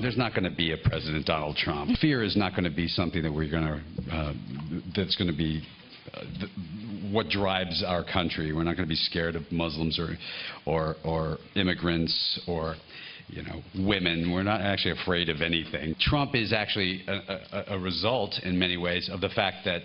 There's not going to be a President Donald Trump. Fear is not going to be something that that's going to be what drives our country. We're not going to be scared of Muslims or immigrants or women. We're not actually afraid of anything. Trump is actually a result in many ways of the fact that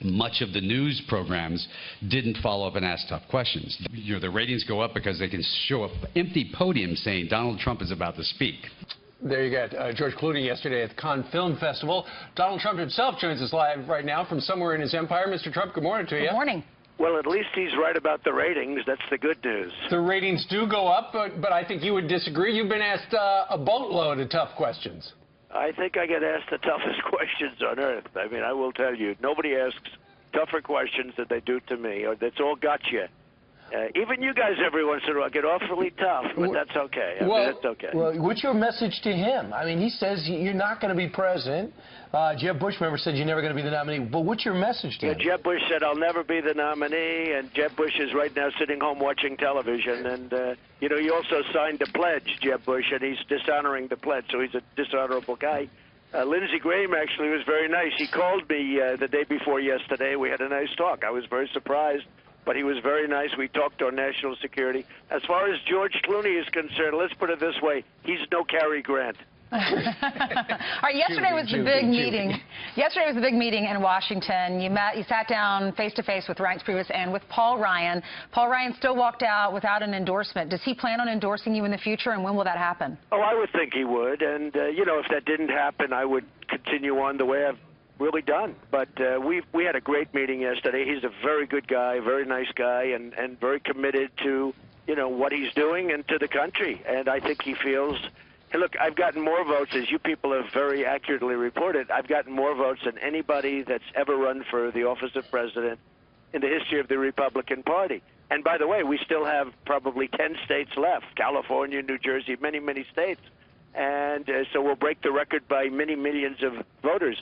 much of the news programs didn't follow up and ask tough questions. The ratings go up because they can show up empty podiums saying Donald Trump is about to speak. There you got George Clooney yesterday at the Cannes Film Festival. Donald Trump himself joins us live right now from somewhere in his empire. Mr. Trump, good morning to you. Good morning. Well, at least he's right about the ratings. That's the good news. The ratings do go up, but I think you would disagree. You've been asked a boatload of tough questions. I think I get asked the toughest questions on earth. I mean, I will tell you, nobody asks tougher questions than they do to me, or that's all gotcha. Even you guys every once in a while get awfully tough, but that's okay. I mean, that's okay. Well, what's your message to him? I mean, he says you're not going to be president. Jeb Bush, member, said you're never going to be the nominee. But what's your message to him? Jeb Bush said, I'll never be the nominee, and Jeb Bush is right now sitting home watching television. And, he also signed a pledge, Jeb Bush, and he's dishonoring the pledge, so he's a dishonorable guy. Lindsey Graham actually was very nice. He called me the day before yesterday. We had a nice talk. I was very surprised, but he was very nice. We talked on national security. As far as George Clooney is concerned, let's put it this way. He's no Cary Grant. All right, yesterday was the big meeting. Yesterday was the big meeting in Washington. You sat down face-to-face with Reince Priebus and with Paul Ryan. Paul Ryan still walked out without an endorsement. Does he plan on endorsing you in the future, and when will that happen? Oh, I would think he would. And, if that didn't happen, I would continue on the way I've really done. But we had a great meeting yesterday. He's a very good guy, very nice guy, and very committed to, what he's doing and to the country. And I think he feels... Hey, look, I've gotten more votes, as you people have very accurately reported. I've gotten more votes than anybody that's ever run for the office of president in the history of the Republican Party. And by the way, we still have probably 10 states left, California, New Jersey, many, many states. And so we'll break the record by many millions of voters.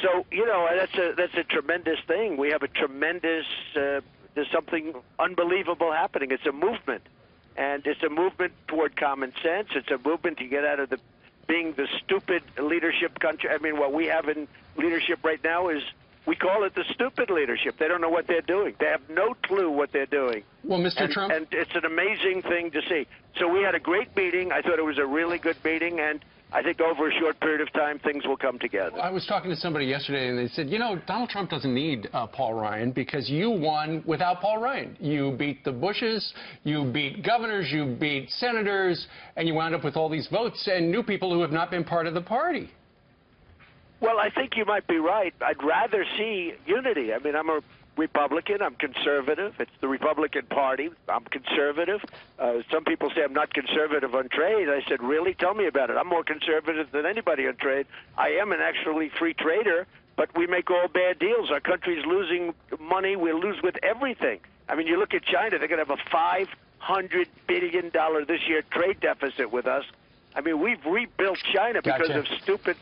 So, that's a tremendous thing. We have a tremendous, there's something unbelievable happening. It's a movement. And it's a movement toward common sense. It's a movement to get out of being the stupid leadership country. I mean, what we have in leadership right now is, we call it the stupid leadership. They don't know what they're doing. They have no clue what they're doing. Well, Mr. Trump... And it's an amazing thing to see. So we had a great meeting. I thought it was a really good meeting, and I think over a short period of time, things will come together. I was talking to somebody yesterday, and they said, Donald Trump doesn't need Paul Ryan because you won without Paul Ryan. You beat the Bushes, you beat governors, you beat senators, and you wound up with all these votes and new people who have not been part of the party. Well, I think you might be right. I'd rather see unity. I mean, I'm a Republican. I'm conservative. It's the Republican Party. I'm conservative. Some people say I'm not conservative on trade. I said, really? Tell me about it. I'm more conservative than anybody on trade. I am an actually free trader, but we make all bad deals. Our country's losing money. We'll lose with everything. I mean, you look at China. They're going to have a $500 billion this year trade deficit with us. I mean, we've rebuilt China because of stupid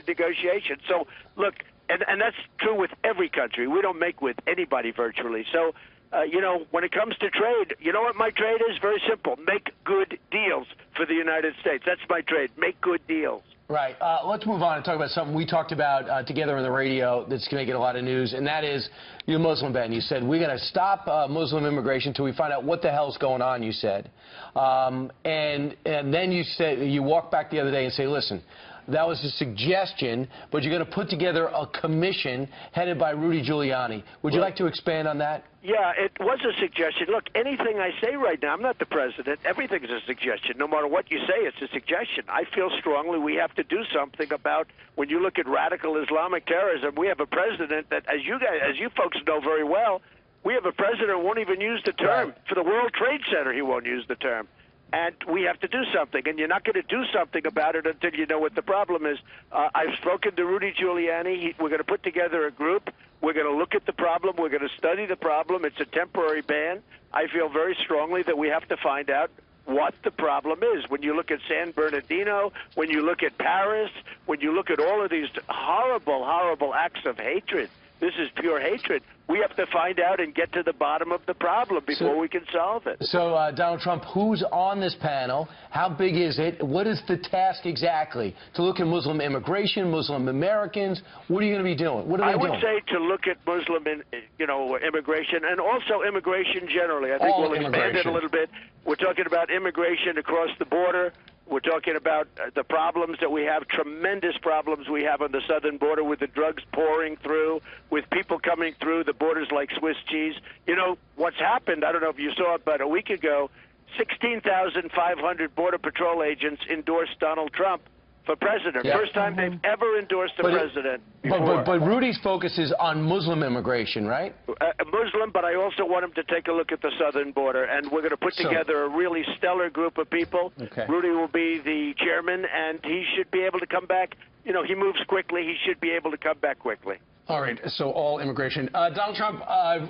negotiations. So, look, and that's true with every country. We don't make with anybody virtually. So, when it comes to trade, you know what my trade is? Very simple. Make good deals for the United States. That's my trade. Make good deals. Right. Let's move on and talk about something we talked about together on the radio that's going to get a lot of news, and that is your Muslim ban. You said, we're going to stop Muslim immigration until we find out what the hell's going on, you said. And then you said, you walked back the other day and say, listen, that was a suggestion, but you're going to put together a commission headed by Rudy Giuliani. Would you like to expand on that? Yeah, it was a suggestion. Look, anything I say right now, I'm not the president. Everything's a suggestion. No matter what you say, it's a suggestion. I feel strongly we have to do something about, when you look at radical Islamic terrorism, we have a president that, as you folks know very well, we have a president who won't even use the term. Right. For the World Trade Center, he won't use the term. And we have to do something, and you're not going to do something about it until you know what the problem is. I've spoken to Rudy Giuliani. We're going to put together a group. We're going to look at the problem. We're going to study the problem. It's a temporary ban. I feel very strongly that we have to find out what the problem is. When you look at San Bernardino, when you look at Paris, when you look at all of these horrible, horrible acts of hatred, This is pure hatred. We have to find out and get to the bottom of the problem before we can solve it. So, Donald Trump, who's on this panel? How big is it? What is the task exactly? To look at Muslim immigration, Muslim Americans? What are you going to be doing? What are they doing? I would say to look at Muslim, immigration, and also immigration generally. I think All we'll expand it a little bit. We're talking about immigration across the border. We're talking about the problems that we have, tremendous problems we have on the southern border with the drugs pouring through, with people coming through the borders like Swiss cheese. You know, what's happened, I don't know if you saw it, but a week ago, 16,500 Border Patrol agents endorsed Donald Trump for president. Yeah. First time they've ever endorsed a president before. But Rudy's focus is on Muslim immigration, right? Muslim, but I also want him to take a look at the southern border, and we're going to put together a really stellar group of people. Okay. Rudy will be the chairman, and he should be able to come back. You know, he moves quickly. He should be able to come back quickly. All right, so all immigration. Donald Trump,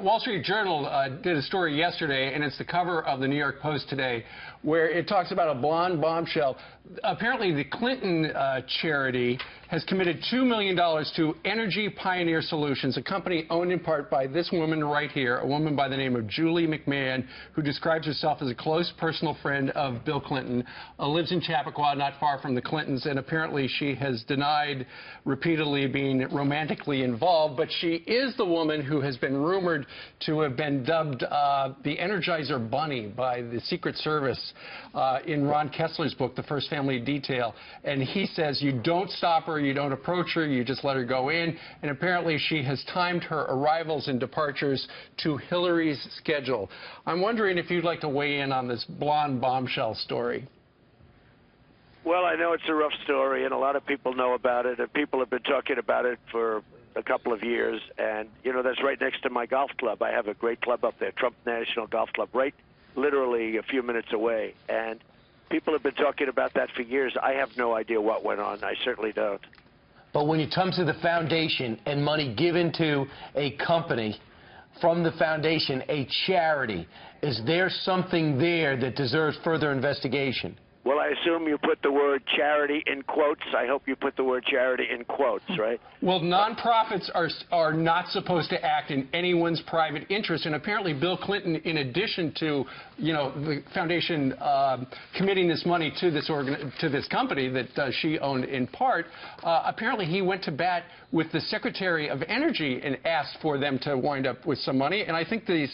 Wall Street Journal did a story yesterday, and it's the cover of the New York Post today, where it talks about a blonde bombshell. Apparently, the Clinton charity has committed $2 million to Energy Pioneer Solutions, a company owned in part by this woman right here, a woman by the name of Julie McMahon, who describes herself as a close personal friend of Bill Clinton, lives in Chappaqua, not far from the Clintons, and apparently she has denied repeatedly being romantically involved, but she is the woman who has been rumored to have been dubbed the Energizer Bunny by the Secret Service in Ron Kessler's book, The First Family Detail. And he says you don't stop her, you don't approach her, you just let her go in. And apparently she has timed her arrivals and departures to Hillary's schedule. I'm wondering if you'd like to weigh in on this blonde bombshell story. Well, I know it's a rough story, and a lot of people know about it, and people have been talking about it for a couple of years. And, you know, that's right next to my golf club. I have a great club up there, Trump National Golf Club, right literally a few minutes away. And people have been talking about that for years. I have no idea what went on. I certainly don't. But when it comes to the foundation and money given to a company from the foundation, a charity, is there something there that deserves further investigation? Well, I assume you put the word charity in quotes. I hope you put the word charity in quotes, right? Well, nonprofits are not supposed to act in anyone's private interest, and apparently Bill Clinton, in addition to, you know, the foundation committing this money to this company that she owned in part, apparently he went to bat with the Secretary of Energy and asked for them to wind up with some money. And I think the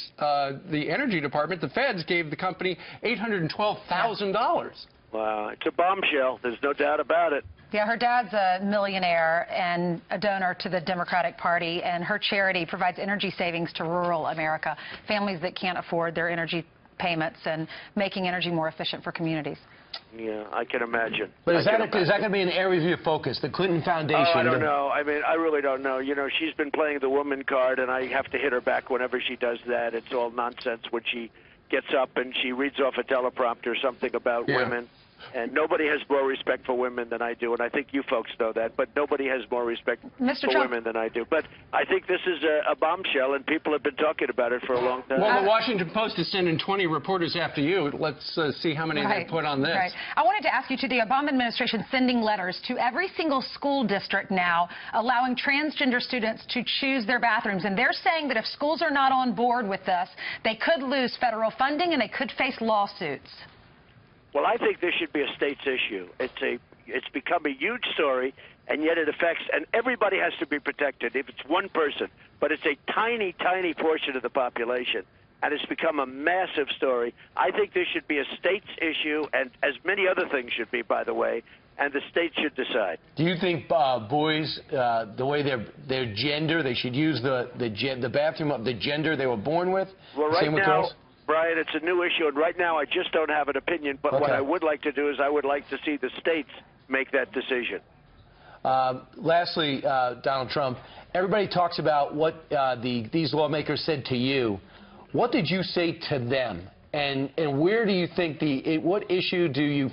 Energy Department, the feds, gave the company $812,000. Wow, it's a bombshell. There's no doubt about it. Yeah, her dad's a millionaire and a donor to the Democratic Party, and her charity provides energy savings to rural America, families that can't afford their energy payments, and making energy more efficient for communities. Yeah, I can imagine. But is that going to be an area of your focus, the Clinton Foundation? Oh, I don't know. I mean, I really don't know. You know, she's been playing the woman card, and I have to hit her back whenever she does that. It's all nonsense when she gets up and she reads off a teleprompter something about women. And nobody has more respect for women than I do, and I think you folks know that, but nobody has more respect for women than I do. But I think this is a bombshell, and people have been talking about it for a long time. Well, the Washington Post is sending 20 reporters after you. Let's see how many they put on this. Right. I wanted to ask you, to the Obama administration sending letters to every single school district now, allowing transgender students to choose their bathrooms, and they're saying that if schools are not on board with this, they could lose federal funding and they could face lawsuits. Well, I think this should be a state's issue. It's become a huge story, and yet it affects, and everybody has to be protected if it's one person, but it's a tiny, tiny portion of the population, and it's become a massive story. I think this should be a state's issue, and as many other things should be, by the way, and the state should decide. Do you think boys, the way their gender, they should use the bathroom of the gender they were born with? Well, right Same with now, girls? Brian, it's a new issue, and right now I just don't have an opinion, but what I would like to do is I would like to see the states make that decision. Lastly, Donald Trump, everybody talks about what these lawmakers said to you. What did you say to them? And where do you think what issue do you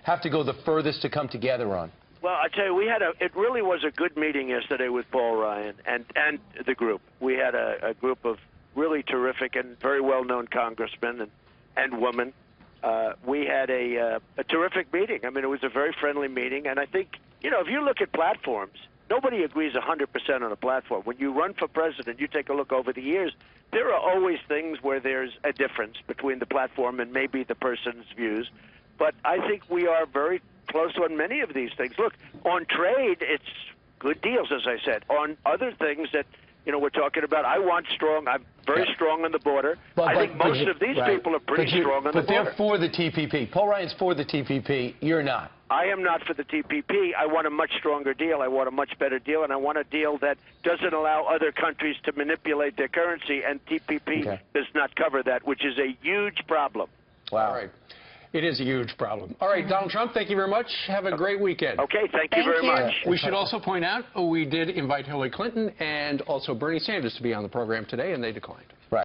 have to go the furthest to come together on? Well, I tell you, it really was a good meeting yesterday with Paul Ryan and the group. We had a group of really terrific and very well-known congressmen and women. We had a terrific meeting. I mean, it was a very friendly meeting, and I think, you know, if you look at platforms, Nobody agrees 100% on a platform. When you run for president, you take a look over the years, there are always things where there's a difference between the platform and maybe the person's views. But I think we are very close on many of these things. Look, on trade, it's good deals, as I said. On other things that, we're talking about, I'm very strong on the border. I think most of these people are pretty strong on the border. But they're for the TPP. Paul Ryan's for the TPP. You're not. I am not for the TPP. I want a much stronger deal. I want a much better deal, and I want a deal that doesn't allow other countries to manipulate their currency, and TPP does not cover that, which is a huge problem. Wow. All right. It is a huge problem. All right, Donald Trump, thank you very much. Have a great weekend. Okay, thank you very much. We should also point out we did invite Hillary Clinton and also Bernie Sanders to be on the program today, and they declined.